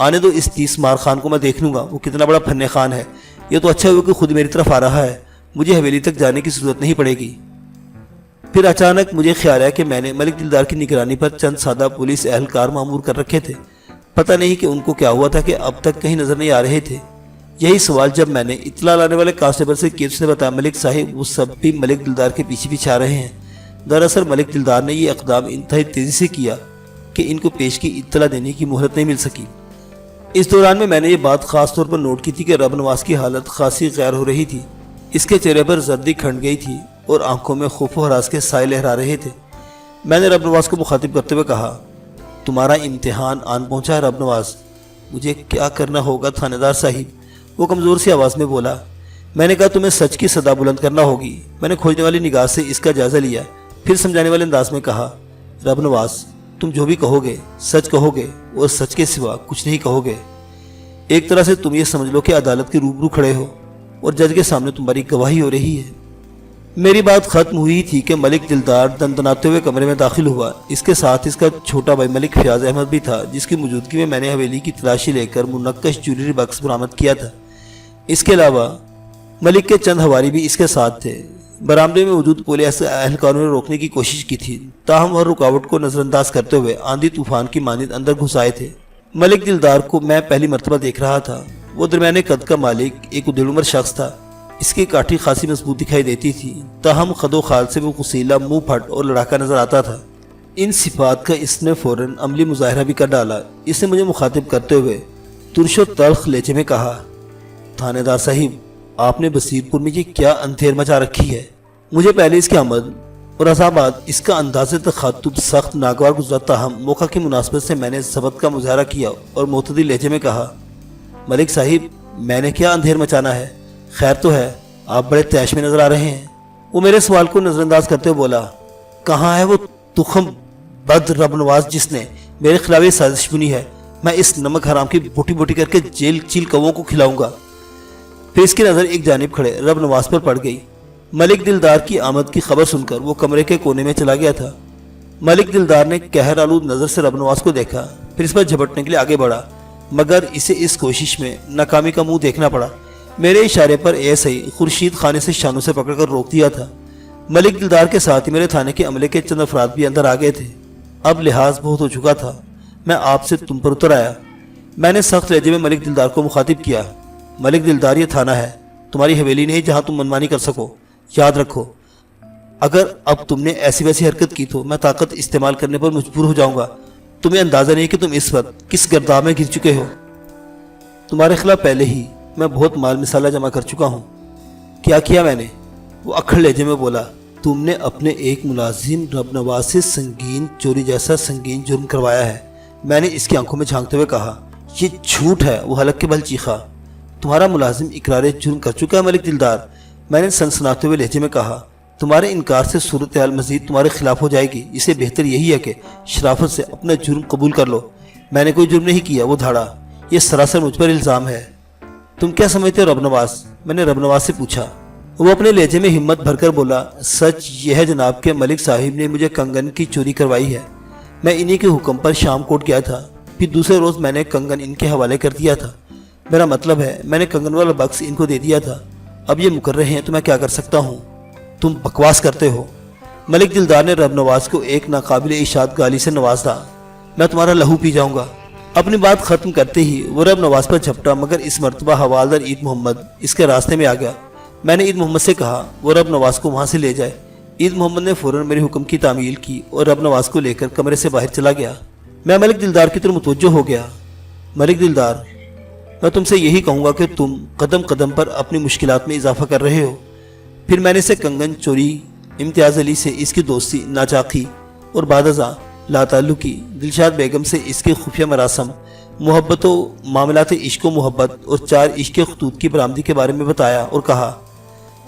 آنے دو اس 30 مار خان کو، میں دیکھ لوں گا وہ کتنا بڑا فن خان ہے۔ یہ تو اچھا ہوا کہ خود میری طرف آ رہا ہے، مجھے حویلی تک جانے کی ضرورت نہیں پڑے گی۔ پھر اچانک مجھے خیال آیا کہ میں نے ملک دلدار کی نگرانی پر چند سادہ پولیس اہلکار مامور کر رکھے تھے۔ پتہ نہیں کہ ان کو کیا ہوا تھا کہ اب تک کہیں نظر نہیں آ رہے تھے۔ یہی سوال جب میں نے اطلاع لانے والے کانسٹیبل سے کیا، اس نے بتایا ملک صاحب وہ سب بھی ملک دلدار کے پیچھے پیچھے آ رہے ہیں۔ دراصل ملک دلدار نے یہ اقدام انتہائی تیزی سے کیا کہ ان کو پیش کی اطلاع دینے کی مہلت نہیں مل سکی۔ اس دوران میں نے یہ بات خاص طور پر نوٹ کی تھی کہ رب نواز کی حالت خاصی غیر ہو رہی تھی۔ اس کے چہرے پر زردی کھنڈ گئی تھی اور آنکھوں میں خوف و ہراس کے سائے لہرا رہے تھے۔ میں نے رب نواز کو مخاطب کرتے ہوئے کہا، تمہارا امتحان آن پہنچا ہے رب نواز، مجھے کیا کرنا ہوگا تھانے دار صاحب؟ وہ کمزور سی آواز میں بولا۔ میں نے کہا تمہیں سچ کی صدا بلند کرنا ہوگی۔ میں نے کھوجنے والی نگاہ سے اس کا جائزہ لیا، پھر سمجھانے والے انداز میں کہا، رب نواز تم جو بھی کہو گے سچ کہو گے اور سچ کے سوا کچھ نہیں کہو گے۔ ایک طرح سے تم یہ سمجھ لو کہ عدالت کے روبرو کھڑے ہو اور جج کے سامنے تمہاری گواہی ہو رہی ہے۔ میری بات ختم ہوئی تھی کہ ملک دلدار دندناتے ہوئے کمرے میں داخل ہوا۔ اس کے ساتھ اس کا چھوٹا بھائی ملک فیاض احمد بھی تھا، جس کی موجودگی میں نے حویلی کی تلاشی لے کر منقش جویلری باکس برآمد کیا تھا۔ اس کے علاوہ ملک کے چند ہواری بھی اس کے ساتھ تھے۔ برآمدے میں موجود پولیس اہلکاروں نے روکنے کی کوشش کی تھی، تاہم ہر رکاوٹ کو نظر انداز کرتے ہوئے آندھی طوفان کی مانند اندر گھس آئے تھے۔ ملک دلدار کو میں پہلی مرتبہ دیکھ رہا تھا۔ وہ درمیانے قد کا مالک ایک ادھیڑ عمر شخص تھا۔ اس کی کاٹھی خاصی مضبوط دکھائی دیتی تھی، تاہم خد و خال سے وہ غسیلا، منہ پھٹ اور لڑاکا نظر آتا تھا۔ ان صفات کا اس نے فوراً عملی مظاہرہ بھی کر ڈالا۔ اس نے مجھے مخاطب کرتے ہوئے ترش و تلخ لہجے میں کہا، تھانے دار صاحب آپ نے بصیر پور میں یہ کیا اندھیر مچا رکھی ہے؟ مجھے پہلے اس کی آمد اور عذابات اس کا انداز تخاطب سخت ناگوار گزرا، تاہم موقع کی مناسبت سے میں نے ضبط کا مظاہرہ کیا اور معتدل لہجے میں کہا، ملک صاحب میں نے کیا اندھیر مچانا ہے؟ خیر تو ہے، آپ بڑے تیش میں نظر آ رہے ہیں۔ وہ میرے سوال کو نظر انداز کرتے ہوئے بولا، کہاں ہے وہ تخم بد رب نواز جس نے میرے خلاف یہ سازش بنی ہے؟ میں اس نمک حرام کی بوٹی بوٹی کر کے جیل چیل کووں کو کھلاؤں گا۔ پھر اس کی نظر ایک جانب کھڑے رب نواز پر پڑ گئی۔ ملک دلدار کی آمد کی خبر سن کر وہ کمرے کے کونے میں چلا گیا تھا۔ ملک دلدار نے قہر آلود نظر سے رب نواز کو دیکھا، پھر اس پر جھپٹنے کے لیے آگے بڑھا، مگر اسے اس کوشش میں ناکامی کا منہ دیکھنا پڑا۔ میرے اشارے پر ایسے ہی خورشید خانے سے شانوں سے پکڑ کر روک دیا تھا۔ ملک دلدار کے ساتھ ہی میرے تھانے کے عملے کے چند افراد بھی اندر آ گئے تھے۔ اب لحاظ بہت ہو چکا تھا، میں آپ سے تم پر اتر آیا۔ میں نے سخت لہجے میں ملک دلدار کو مخاطب کیا، ملک دلدار یہ تھانہ ہے، تمہاری حویلی نہیں جہاں تم منمانی کر سکو۔ یاد رکھو اگر اب تم نے ایسی ویسی حرکت کی تو میں طاقت استعمال کرنے پر مجبور ہو جاؤں گا۔ تمہیں اندازہ نہیں کہ تم اس وقت کس گرداب میں گر چکے ہو۔ تمہارے خلاف پہلے ہی میں بہت مال مسالہ جمع کر چکا ہوں۔ کیا کیا میں نے؟ وہ اکھڑ لہجے میں بولا، تم نے اپنے ایک ملازم رب نواز سے سنگین چوری جیسا سنگین جرم کروایا ہے۔ میں نے اس کی آنکھوں میں جھانکتے ہوئے کہا، یہ جھوٹ ہے۔ وہ حلق کے بل چیخا، تمہارا ملازم اقرار جرم کر چکا ہے ملک دلدار۔ میں نے سنسناتے ہوئے لہجے میں کہا، تمہارے انکار سے صورتحال مزید تمہارے خلاف ہو جائے گی، اسے بہتر یہی ہے کہ شرافت سے اپنا جرم قبول کر لو۔ میں نے کوئی جرم نہیں کیا۔ وہ دھاڑا، یہ سراسر مجھ پر الزام ہے۔ تم کیا سمجھتے ہو رب نواز؟ میں نے رب نواز سے پوچھا۔ وہ اپنے لہجے میں ہمت بھر کر بولا، سچ یہ ہے جناب کہ ملک صاحب نے مجھے کنگن کی چوری کروائی ہے۔ میں انہی کے حکم پر شام کوٹ گیا تھا، پھر دوسرے روز میں نے کنگن ان کے حوالے کر دیا تھا۔ میرا مطلب ہے میں نے کنگن والا بکس ان کو دے دیا تھا۔ اب یہ مکر رہے ہیں تو میں کیا کر سکتا ہوں؟ تم بکواس کرتے ہو۔ ملک دلدار نے رب نواز کو ایک ناقابل اشاعت گالی سے نوازا، میں تمہارا لہو پی جاؤں گا۔ اپنی بات ختم کرتے ہی وہ رب نواز پر جھپٹا، مگر اس مرتبہ حوالدار عید محمد اس کے راستے میں آ گیا۔ میں نے عید محمد سے کہا وہ رب نواز کو وہاں سے لے جائے۔ عید محمد نے فوراً میرے حکم کی تعمیل کی اور رب نواز کو لے کر کمرے سے باہر چلا گیا۔ میں ملک دلدار کی طرف متوجہ ہو گیا۔ ملک دلدار، میں تم سے یہی کہوں گا کہ تم قدم قدم پر اپنی مشکلات میں اضافہ کر رہے ہو۔ پھر میں نے اسے کنگن چوری، امتیاز علی سے اس کی دوستی ناچاقی اور بعد ازاں لا تعلقی، دلشاد بیگم سے اس کے خفیہ مراسم، محبت و معاملات عشق و محبت اور 4 عشق خطوط کی برآمدی کے بارے میں بتایا اور کہا،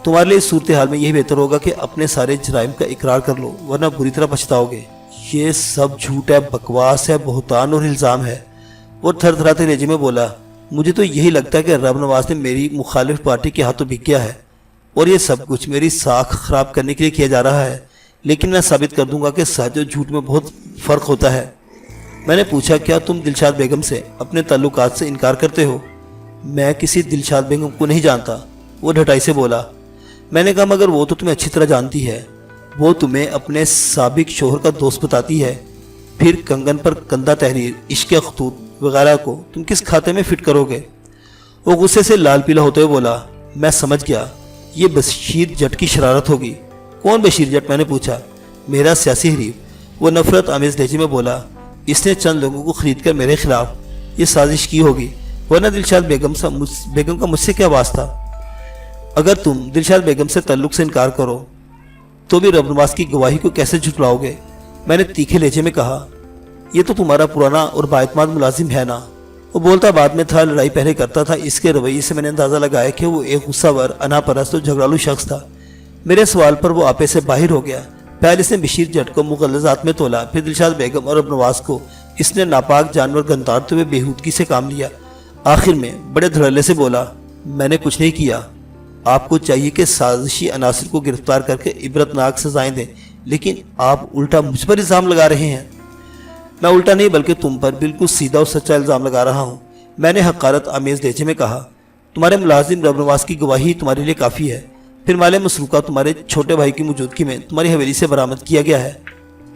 تمہارے لیے اس صورتحال میں یہی بہتر ہوگا کہ اپنے سارے جرائم کا اقرار کر لو، ورنہ بری طرح پچھتاؤ گے۔ یہ سب جھوٹ ہے، بکواس ہے، بہتان اور الزام ہے۔ اور تھر تھراتے لہجے میں بولا، مجھے تو یہی لگتا ہے کہ رب نواز نے میری مخالف پارٹی کے ہاتھوں بک گیا ہے اور یہ سب کچھ میری ساکھ خراب کرنے کے لیے کیا جا رہا ہے، لیکن میں ثابت کر دوں گا کہ سچ اور جھوٹ میں بہت فرق ہوتا ہے۔ میں نے پوچھا کیا تم دلشاد بیگم سے اپنے تعلقات سے انکار کرتے ہو؟ میں کسی دلشاد بیگم کو نہیں جانتا، وہ ڈھٹائی سے بولا۔ میں نے کہا مگر وہ تو تمہیں اچھی طرح جانتی ہے، وہ تمہیں اپنے سابق شوہر کا دوست بتاتی ہے، پھر کنگن پر کندہ تحریر، عشق خطوط وغیرہ کو تم کس کھاتے میں فٹ کرو گے؟ وہ غصے سے لال پیلا ہوتے ہوئے بولا۔ میں سمجھ گیا یہ بشیر جٹ کی شرارت ہوگی۔ کون بشیر جٹ؟ میں نے پوچھا۔ میرا سیاسی حریف، وہ نفرت آمیز لہجے میں بولا۔ اس نے چند لوگوں کو خرید کر میرے خلاف یہ سازش کی ہوگی، ورنہ دلشاد بیگم کا مجھ سے کیا واسطہ؟ اگر تم دلشاد بیگم سے تعلق سے انکار کرو تو بھی رب نواز کی گواہی کو کیسے جھٹلاؤ گے؟ میں نے تیکھے لہجے میں کہا۔ یہ تو تمہارا پرانا اور بااعتماد ملازم ہے نا۔ وہ بولتا بعد میں تھا، لڑائی پہلے کرتا تھا۔ اس کے رویے سے میں نے اندازہ لگایا کہ وہ ایک غصہ ور، انا پرست اور جھگڑالو شخص تھا۔ میرے سوال پر وہ آپے سے باہر ہو گیا۔ پہلے اس نے بشیر جٹ کو مغلظات میں تولا، پھر دلشاد بیگم اور رب نواز کو اس نے ناپاک جانور گندارتے ہوئے بےہودگی سے کام لیا۔ آخر میں بڑے دھڑلے سے بولا، میں نے کچھ نہیں کیا۔ آپ کو چاہیے کہ سازشی عناصر کو گرفتار کر کے عبرتناک سزائیں دیں، لیکن آپ الٹا مجھ پر الزام لگا رہے ہیں۔ میں الٹا نہیں بلکہ تم پر بالکل سیدھا اور سچا الزام لگا رہا ہوں، میں نے حقارت آمیز لہجے میں کہا۔ تمہارے ملازم رب نواز کی گواہی تمہارے لیے کافی ہے، پھر مال مسروقہ تمہارے چھوٹے بھائی کی موجودگی میں تمہاری حویلی سے برآمد کیا گیا ہے۔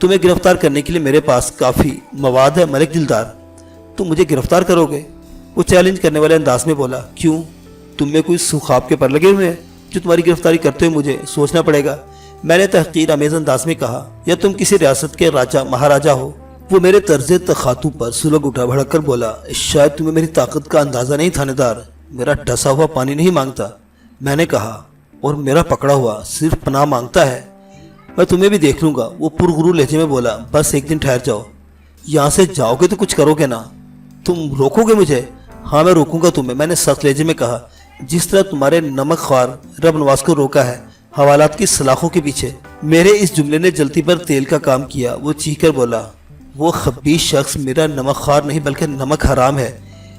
تمہیں گرفتار کرنے کے لیے میرے پاس کافی مواد ہے ملک دلدار۔ تم مجھے گرفتار کرو گے؟ وہ چیلنج کرنے والے انداز میں بولا۔ کیوں؟ تم میں کوئی خواب کے پر لگے ہوئے ہیں جو تمہاری گرفتاری کرتے ہوئے مجھے سوچنا پڑے گا؟ میں نے تحقیر آمیز انداز میں کہا۔ یا تم کسی ریاست کے راجہ مہاراجہ ہو؟ وہ میرے طرز تخاطب پر سلگ اٹھا، بھڑک کر بولا، شاید تمہیں میری طاقت کا اندازہ نہیں تھانے دار، میرا ڈسا ہوا پانی نہیں مانگتا۔ میں نے کہا، اور میرا پکڑا ہوا صرف پناہ مانگتا ہے۔ میں تمہیں بھی دیکھ لوں گا، وہ پرغرور لہجے میں بولا۔ بس ایک دن ٹھہر جاؤ، یہاں سے جاؤ گے تو کچھ کرو گے نا؟ تم روکو گے مجھے؟ ہاں میں روکوں گا تمہیں، میں نے سخت لہجے میں کہا، جس طرح تمہارے نمک خوار رب نواز کو روکا ہے حوالات کی سلاخوں کے پیچھے۔ میرے اس جملے نے جلتی پر تیل کا کام کیا۔ وہ چیخ کر بولا، وہ خبیث شخص میرا نمک خوار نہیں بلکہ نمک حرام ہے۔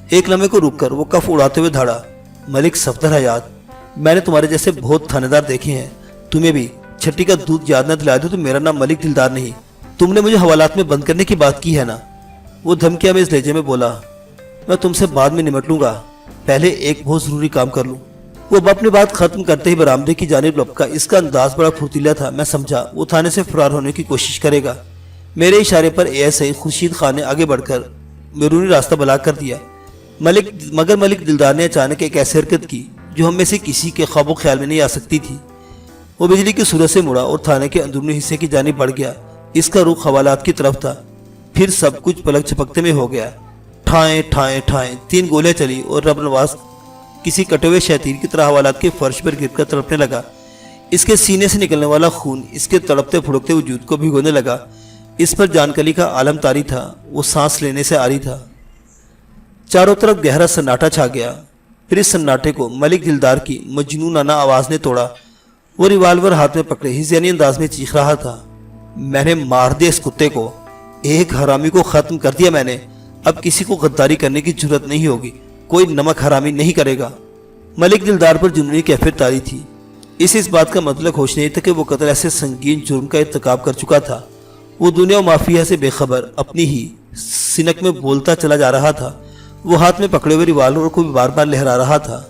ایک لمحے کو رک کر وہ کف اڑاتے ہوئے دھاڑا، ملک صفدر حیات، میں نے تمہارے جیسے بہت تھانے دار دیکھے ہیں، تمہیں بھی چھٹی کا دودھ یاد نہ دلا دو تو میرا نام ملک دلدار نہیں۔ تم نے مجھے حوالات میں بند کرنے کی بات کی ہے نا؟ وہ دھمکیاں میں اس لہجے میں بولا۔ میں تم سے بعد میں نمٹ لوں گا، پہلے ایک بہت ضروری کام کر لوں۔ وہ اب اپنی بات ختم کرتے ہی برآمدے کی جانب لپکا۔ اس کا انداز بڑا پھرتیلا تھا، میں سمجھا وہ تھانے سے فرار ہونے کی کوشش کرے گا۔ میرے اشارے پر ایسے خورشید خان نے آگے بڑھ کر بیرونی راستہ بلاک کر دیا۔ مگر ملک دلدار نے اچانک ایک ایسی حرکت کی جو ہم میں سے کسی کے خواب و خیال میں نہیں آ سکتی تھی۔ وہ بجلی کی صورت سے مڑا اور تھانے کے اندرونی حصے کی جانب بڑھ گیا۔ اس کا رخ حوالات کی طرف تھا۔ پھر سب کچھ پلک جھپکتے میں ہو گیا۔ ٹھائیں ٹھائیں ٹھائیں 3 گولیاں چلی اور رب نواز کسی کٹے ہوئے شیطان کی طرح حوالات کے فرش پر گر کر تڑپنے لگا۔ اس کے سینے سے نکلنے والا خون اس کے تڑپتے پھڑکتے وجود کو بھگونے لگا۔ اس پر جان کلی کا عالم طاری تھا، وہ سانس لینے سے آری تھا۔ چاروں طرف گہرا سناٹا چھا گیا۔ پھر اس سناٹے کو ملک دلدار کی مجنونانہ آواز نے توڑا۔ وہ ریوالور ہاتھ میں پکڑے ہذیانی انداز میں چیخ رہا تھا، میں نے مار دیا اس کتے کو، ایک حرامی کو ختم کر دیا میں نے، اب کسی کو غداری کرنے کی جرت نہیں ہوگی، کوئی نمک حرامی نہیں کرے گا۔ ملک دلدار پر جنونی کیفیت طاری تھی۔ اس بات کا مطلب ہوش نہیں تھا کہ وہ قتل ایسے سنگین جرم کا ارتکاب کر چکا تھا۔ وہ دنیا و مافیا سے بے خبر اپنی ہی سنک میں بولتا چلا جا رہا تھا۔ وہ ہاتھ میں پکڑے ہوئے ریوالور کو بھی بار بار لہرا رہا تھا،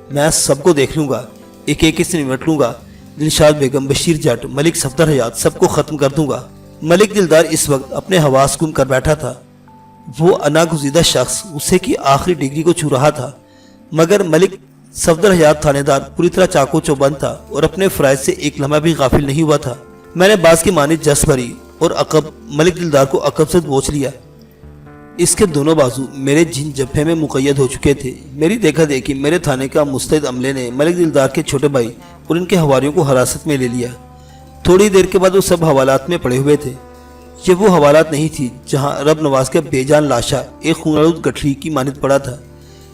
میں سب کو دیکھ لوں گا، ایک ایک سے نمٹ لوں گا، دلشاد بیگم، بشیر جٹ، ملک صفدر حیات، سب کو ختم کر دوں گا۔ ملک دلدار اس وقت اپنے حواس گم کر بیٹھا تھا۔ وہ ناگزیدہ شخص غصے کی آخری ڈگری کو چھو رہا تھا، مگر ملک صفدر حیات تھانے دار پوری طرح چاقو چوبند تھا اور اپنے فرائض سے ایک لمحہ بھی غافل نہیں ہوا تھا۔ میں نے باز کی مانی جس بھری اور عقب ملک دلدار کو عقب سے دبوچ لیا۔ اس کے دونوں بازو میرے جن جبھے میں مقید ہو چکے تھے۔ میری دیکھا دیکھی میرے تھانے کا مستعد عملے نے ملک دلدار کے چھوٹے بھائی اور ان کے حواریوں کو حراست میں لے لیا۔ تھوڑی دیر کے بعد وہ سب حوالات میں پڑے ہوئے تھے۔ یہ وہ حوالات نہیں تھی جہاں رب نواز کا بے جان لاشا ایک خونالود گٹھری کی مانند پڑا تھا۔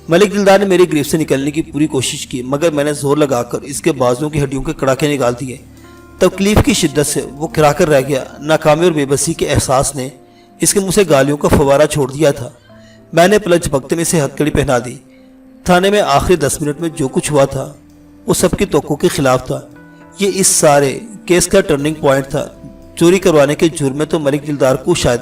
ملک دلدار نے میری گریفت سے نکلنے کی پوری کوشش کی، مگر میں نے زور لگا کر اس کے بازوؤں کی ہڈیوں کے کڑاکے نکال دیے۔ تکلیف کی شدت سے وہ کرا کر رہ گیا۔ ناکامی اور بے بسی کے احساس نے اس کے منہ سے گالیوں کا فوارہ چھوڑ دیا تھا۔ میں نے پلک جھپکتے میں اسے ہتھ کڑی پہنا دی۔ تھانے میں آخری 10 منٹ میں جو کچھ ہوا تھا وہ سب کی توقع کے خلاف تھا۔ یہ اس سارے کیس کا ٹرننگ پوائنٹ تھا۔ چوری کروانے کے جرم میں تو ملک دلدار کو شاید